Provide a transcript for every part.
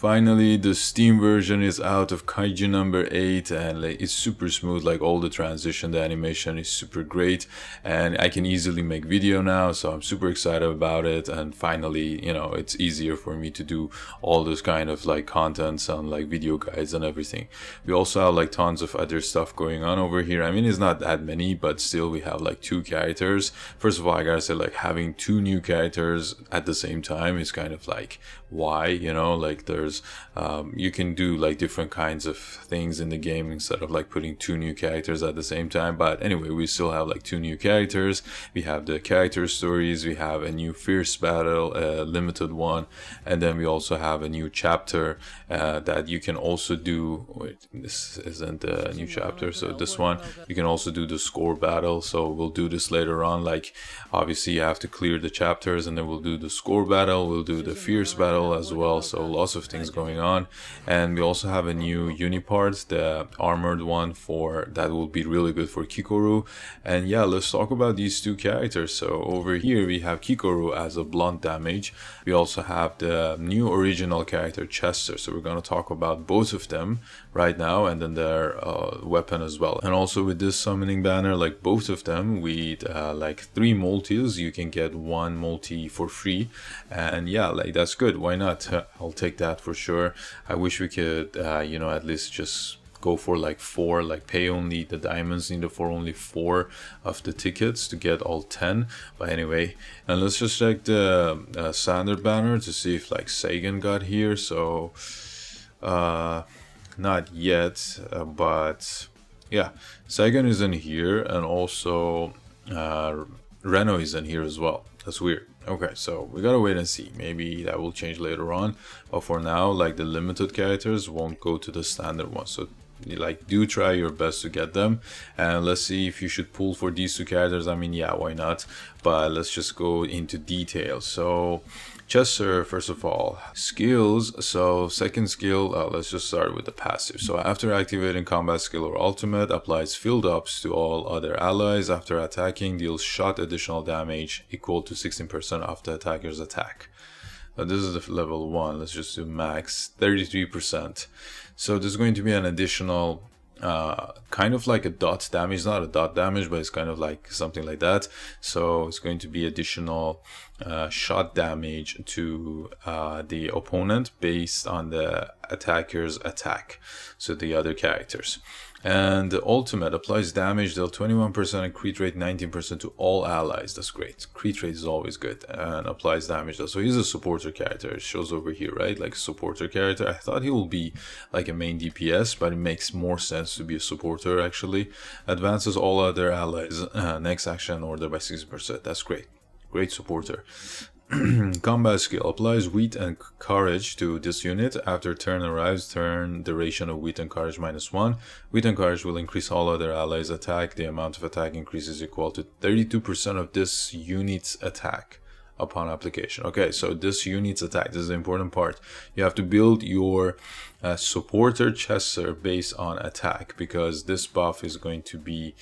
Finally, the Steam version is out of Kaiju number 8, and like, it's super smooth. Like all the transition, the animation is super great, and I can easily make video now, so I'm super excited about it. And finally, you know, it's easier for me to do all this kind of like contents and like video guides and everything. We also have like tons of other stuff going on over here. I mean, it's not that many, but still we have like 2 characters. First of all, I gotta say, like having 2 new characters at the same time is kind of like, why, you know, like there's you can do like different kinds of things in the game instead of like putting 2 new characters at the same time. But anyway, we still have like 2 new characters. We have the character stories, we have a new fierce battle, limited one, and then we also have a new chapter that you can also do. Wait, this isn't a new chapter, so this one you can also do the score battle. So we'll do this later on. Like obviously you have to clear the chapters, and then we'll do the score battle, we'll do the fierce battle as well. So lots of things going on. And we also have a new unipart, the armored one, for that will be really good for Kikoru. And yeah, let's talk about these 2 characters. So over here we have Kikoru as a blunt damage. We also have the new original character Chester, so we're going to talk about both of them right now, and then their weapon as well. And also with this summoning banner, like both of them with like 3 multis, you can get 1 multi for free. And yeah, like that's good, why not? I'll take that for sure. I wish we could you know, at least just go for like 4, like pay only the diamonds needed for only 4 of the tickets to get all 10. But anyway, and let's just check the standard banner to see if like Sagan got here. So not yet, but yeah, Sagan is in here, and also Reno is in here as well. That's weird. Okay, so we gotta wait and see. Maybe that will change later on, but for now, like the limited characters won't go to the standard one. So like do try your best to get them, and let's see if you should pull for these 2 characters. I mean, yeah, why not? But let's just go into details. So Chester, first of all, skills. So second skill, let's just start with the passive. So after activating combat skill or ultimate, applies field ups to all other allies. After attacking, deals shot additional damage equal to 16% of the attacker's attack. This is the level 1. Let's just do max 33%. So there's going to be an additional kind of like a dot damage, not a dot damage, but it's kind of like something like that. So it's going to be additional shot damage to the opponent based on the attacker's attack, so the other characters. And the ultimate applies damage dealt 21% and crit rate 19% to all allies. That's great. Crit rate is always good, and applies damage. So he's a supporter character. It shows over here, right? Like a supporter character. I thought he will be like a main DPS, but it makes more sense to be a supporter actually. Advances all other allies next action order by 60%. That's great. Great supporter. Combat skill applies wheat and courage to this unit. After turn arrives, turn duration of wheat and courage -1. Wheat and courage will increase all other allies' attack. The amount of attack increase is equal to 32% of this unit's attack upon application. Okay, so this unit's attack, this is the important part. You have to build your supporter Chester based on attack, because this buff is going to be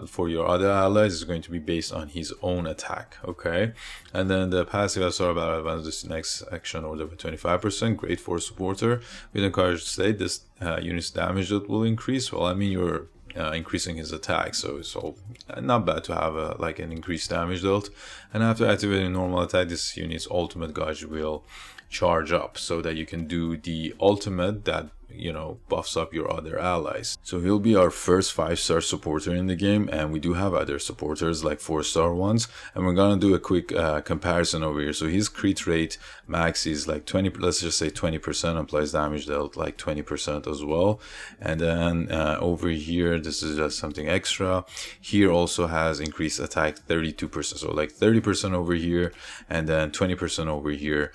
for your other allies is going to be based on his own attack. Okay, and then the passive, I saw about advance this next action order by 25%. Great for supporter. With encouraged state, this unit's damage that will increase. Well, I mean, you're increasing his attack, so it's all not bad to have like an increased damage dealt. And after activating normal attack, this unit's ultimate gauge will charge up, so that you can do the ultimate that, you know, buffs up your other allies. So he'll be our first 5-star supporter in the game, and we do have other supporters like 4-star ones, and we're gonna do a quick comparison over here. So his crit rate max is like 20, let's just say 20%, applies damage dealt like 20% as well. And then over here, this is just something extra. Here also has increased attack 32%, so like 30% over here, and then 20% over here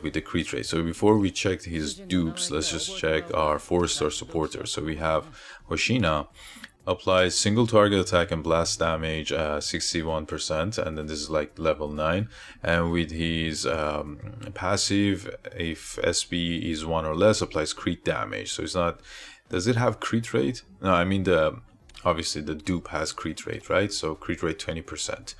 with the crit rate. So before we check his dupes, let's just check our 4-star supporter. So we have Hoshina, applies single target attack and blast damage 61%, and then this is like level 9. And with his passive, if SB is 1 or less, applies crit damage. So it's not, does it have crit rate? No, I mean the obviously the dupe has crit rate, right? So crit rate 20%.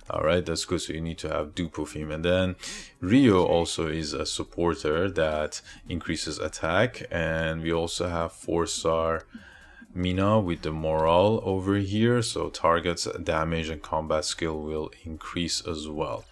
All right, that's good. So you need to have dupe of him. And then Rio also is a supporter that increases attack. And we also have 4-star Mina with the morale over here. So targets damage and combat skill will increase as well.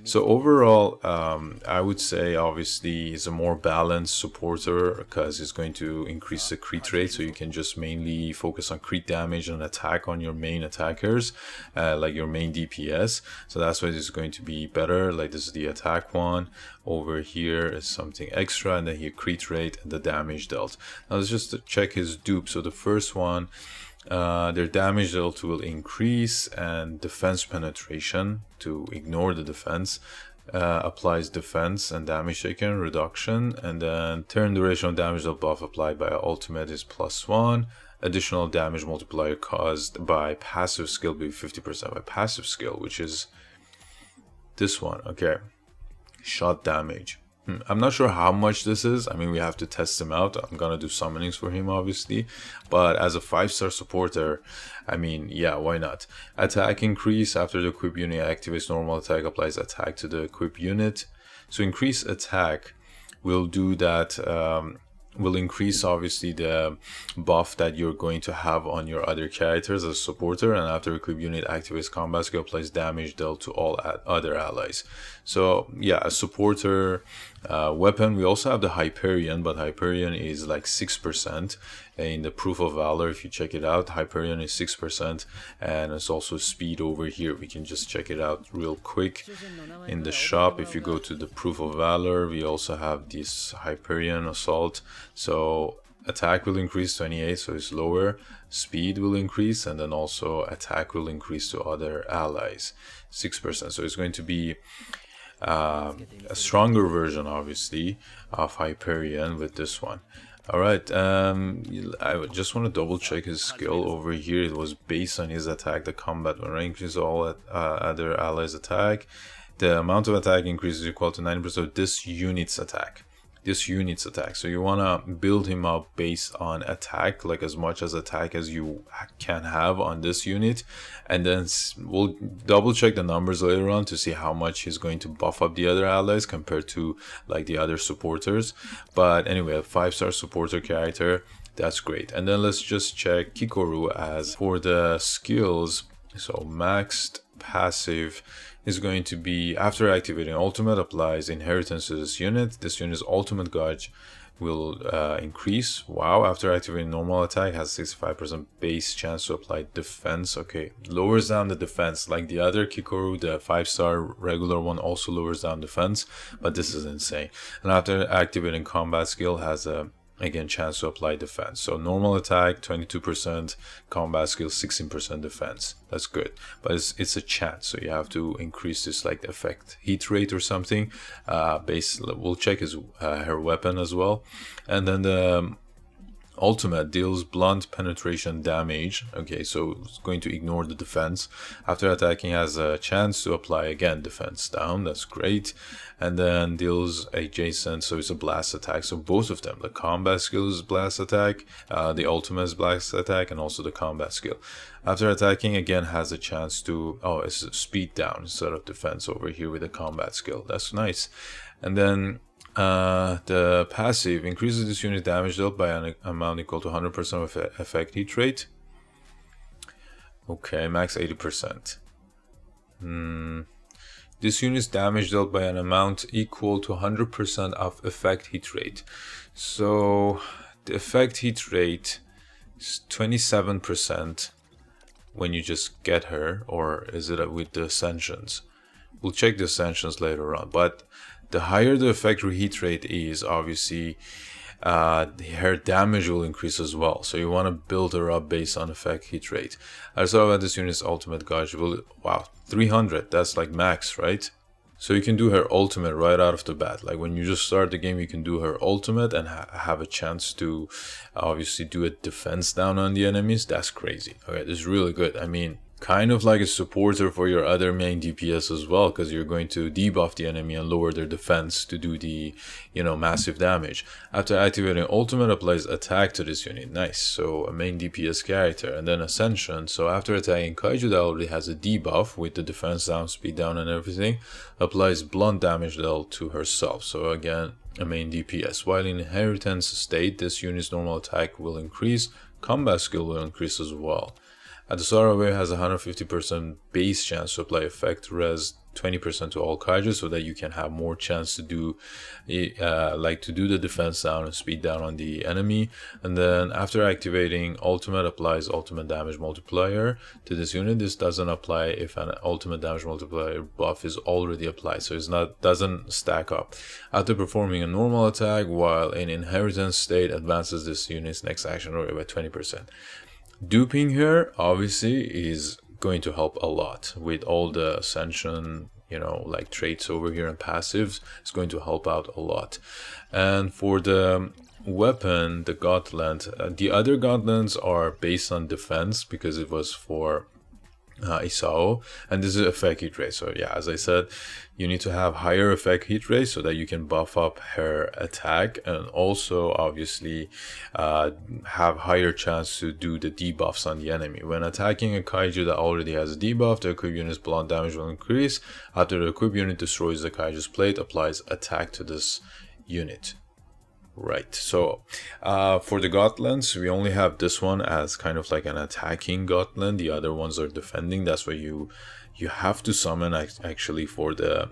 So overall, I would say obviously he's a more balanced supporter because it's going to increase the crit rate. So you can just mainly focus on crit damage and attack on your main attackers, like your main DPS. So that's why this is going to be better. Like this is the attack one. Over here is something extra, and then here crit rate and the damage dealt. Now let's just check his dupe. So the first one, their damage dealt will increase, and defense penetration to ignore the defense applies defense and damage taken reduction, and then turn duration of damage dealt buff applied by ultimate is +1. Additional damage multiplier caused by passive skill will be 50% by passive skill, which is this one. Okay, shot damage. I'm not sure how much this is. I mean, we have to test him out. I'm gonna do summonings for him, obviously. But as a 5-star supporter, I mean, yeah, why not? Attack increase after the equip unit activates normal attack, applies attack to the equip unit. So increase attack will do that. Will increase obviously the buff that you're going to have on your other characters as a supporter, and after equip unit activates combat skill, applies damage dealt to all other allies. So yeah, a supporter weapon. We also have the Hyperion, but Hyperion is like 6% in the Proof of Valor. If you check it out, Hyperion is 6%, and it's also speed over here. We can just check it out real quick in the shop. If you go to the Proof of Valor, we also have this Hyperion Assault. So attack will increase 28, so it's lower. Speed will increase, and then also attack will increase to other allies 6%. So it's going to be a stronger version, obviously, of Hyperion with this one. All right, I just want to double check his skill over here. It was based on his attack. The combat when increases all other allies' attack. The amount of attack increase is equal to 90% of this unit's attack. So you want to build him up based on attack, like as much as attack as you can have on this unit, and then we'll double check the numbers later on to see how much he's going to buff up the other allies compared to like the other supporters. But anyway, a 5-star supporter character, that's great. And then let's just check Kikoru as for the skills. So maxed passive is going to be after activating ultimate, applies inheritance to this unit. This unit's ultimate gauge will increase. Wow, after activating normal attack, has 65% base chance to apply defense. Okay, lowers down the defense. Like the other Kikoru, the 5-star regular one also lowers down defense, but this is insane. And after activating combat skill, has a again chance to apply defense. So normal attack 22%, combat skill 16% defense. That's good, but it's a chance, so you have to increase this like effect heat rate or something. We'll check his her weapon as well. And then the ultimate deals blunt penetration damage. Okay, so it's going to ignore the defense. After attacking, has a chance to apply again defense down. That's great. And then deals adjacent, so it's a blast attack. So both of them, the combat skill is blast attack, the ultimate is blast attack, and also the combat skill. After attacking, again has a chance to it's speed down instead of defense over here with the combat skill. That's nice. And then the passive increases this unit damage dealt by an amount equal to 100% of effect heat rate. Okay, max 80%. This unit's damage dealt by an amount equal to 100% of effect heat rate. So the effect heat rate is 27% when you just get her, or is it with the ascensions? We'll check the ascensions later on, but the higher the effect heat rate is, obviously her damage will increase as well. So you want to build her up based on effect heat rate. I saw about this unit's ultimate gauge. Wow, 300. That's like max, right? So you can do her ultimate right out of the bat. Like when you just start the game, you can do her ultimate and have a chance to obviously do a defense down on the enemies. That's crazy. Okay, this is really good. I mean, kind of like a supporter for your other main DPS as well, because you're going to debuff the enemy and lower their defense to do the, massive damage. After activating ultimate, applies attack to this unit. Nice. So a main DPS character. And then Ascension. So after attacking Kaiju that already has a debuff with the defense down, speed down, and everything, applies blunt damage dealt to herself. So again, a main DPS. While in inheritance state, this unit's normal attack will increase, combat skill will increase as well. At the start of it, has a 150% base chance to apply effect res 20% to all kaiju, so that you can have more chance to do the defense down and speed down on the enemy. And then after activating ultimate, applies ultimate damage multiplier to this unit. This doesn't apply if an ultimate damage multiplier buff is already applied, so doesn't stack up. After performing a normal attack while in inheritance state, advances this unit's next action order by 20%. Duping her obviously is going to help a lot with all the ascension, like traits over here and passives. It's going to help out a lot. And for the weapon, the gauntlet, the other gauntlets are based on defense because it was for Isao, and this is effect hit rate. So yeah, as I said, you need to have higher effect hit rate so that you can buff up her attack, and also obviously have higher chance to do the debuffs on the enemy. When attacking a kaiju that already has a debuff, the equipped unit's blunt damage will increase. After the equipped unit destroys the kaiju's plate, applies attack to this unit. Right, so for the gauntlets, we only have this one as kind of like an attacking gauntlet. The other ones are defending. That's why you have to summon actually for the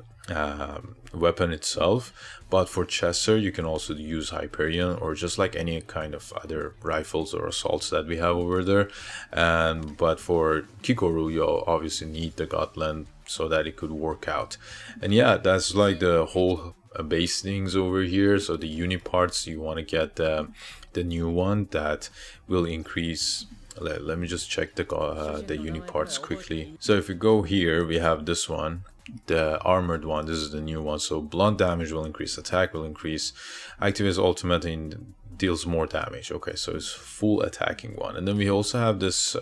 weapon itself. But for Chester, you can also use Hyperion or just like any kind of other rifles or assaults that we have over there. But for Kikoru, you obviously need the gauntlet so that it could work out. And yeah, that's like the whole base things over here. So the unit parts, you want to get the new one that will increase. Let me just check the unit parts quickly. So if we go here, we have this one, the armored one. This is the new one. So blunt damage will increase, attack will increase, activates ultimate and deals more damage. Okay, so it's full attacking one. And then we also have this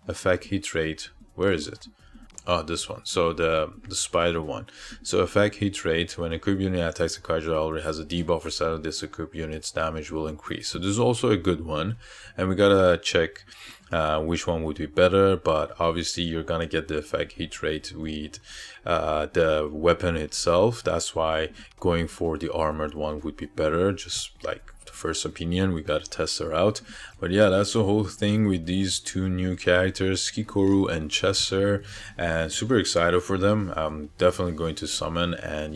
effect hit rate. Where is it? Oh, this one. So the spider one. So effect hit rate, when equipped unit attacks a kaiju that already has a debuff or set of this equipped unit's damage will increase. So this is also a good one, and we gotta check which one would be better. But obviously you're gonna get the effect hit rate with the weapon itself. That's why going for the armored one would be better, just like first opinion. We gotta test her out. But yeah, that's the whole thing with these two new characters, Kikoru and Chester, and super excited for them. I'm definitely going to summon and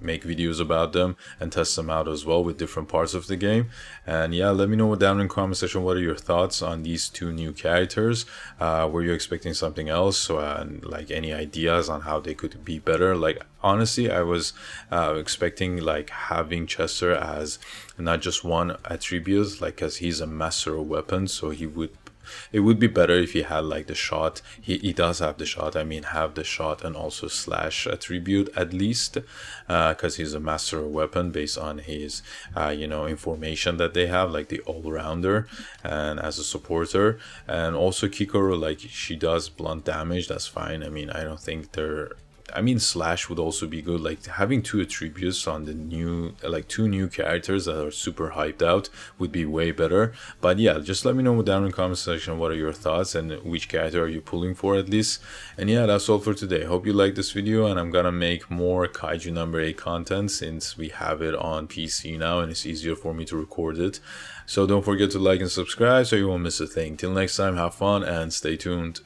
make videos about them and test them out as well with different parts of the game. And yeah, let me know down in the comment section what are your thoughts on these two new characters. Were you expecting something else, and like any ideas on how they could be better? Like honestly, I was expecting like having Chester as not just one attribute, like as he's a master of weapons, so it would be better if he had like the shot. He does have the shot. I mean, have the shot and also slash attribute at least, because he's a master of weapon based on his information that they have, like the all-rounder and as a supporter. And also Kikoru, like she does blunt damage. That's fine. I mean, I don't think slash would also be good. Like having two attributes on the new, like two new characters that are super hyped out would be way better. But yeah, just let me know down in the comment section what are your thoughts and which character are you pulling for at least. And yeah, that's all for today. Hope you like this video, and I'm gonna make more Kaiju number 8 content since we have it on PC now and it's easier for me to record it. So don't forget to like and subscribe so you won't miss a thing. Till next time, have fun and stay tuned.